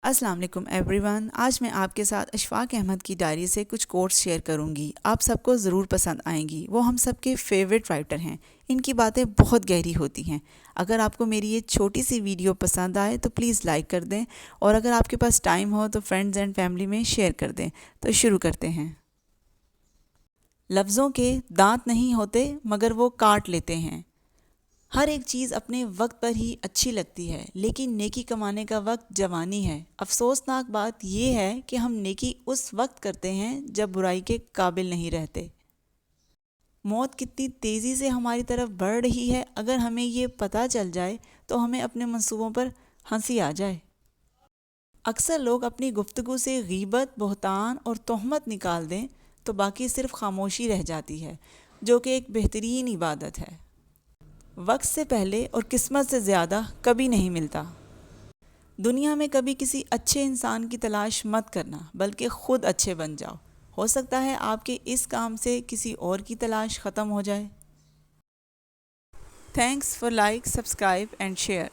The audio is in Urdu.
السلام علیکم ایوری ون. آج میں آپ کے ساتھ اشفاق احمد کی ڈائری سے کچھ کوٹس شیئر کروں گی. آپ سب کو ضرور پسند آئیں گی. وہ ہم سب کے فیوریٹ رائٹر ہیں. ان کی باتیں بہت گہری ہوتی ہیں. اگر آپ کو میری یہ چھوٹی سی ویڈیو پسند آئے تو پلیز لائک کر دیں، اور اگر آپ کے پاس ٹائم ہو تو فرینڈز اینڈ فیملی میں شیئر کر دیں. تو شروع کرتے ہیں. لفظوں کے دانت نہیں ہوتے مگر وہ کاٹ لیتے ہیں. ہر ایک چیز اپنے وقت پر ہی اچھی لگتی ہے، لیکن نیکی کمانے کا وقت جوانی ہے. افسوسناک بات یہ ہے کہ ہم نیکی اس وقت کرتے ہیں جب برائی کے قابل نہیں رہتے. موت کتنی تیزی سے ہماری طرف بڑھ رہی ہے، اگر ہمیں یہ پتہ چل جائے تو ہمیں اپنے منصوبوں پر ہنسی آ جائے. اکثر لوگ اپنی گفتگو سے غیبت، بہتان اور تہمت نکال دیں تو باقی صرف خاموشی رہ جاتی ہے، جو کہ ایک بہترین عبادت ہے. وقت سے پہلے اور قسمت سے زیادہ کبھی نہیں ملتا. دنیا میں کبھی کسی اچھے انسان کی تلاش مت کرنا، بلکہ خود اچھے بن جاؤ. ہو سکتا ہے آپ کے اس کام سے کسی اور کی تلاش ختم ہو جائے. Thanks for like, subscribe and share.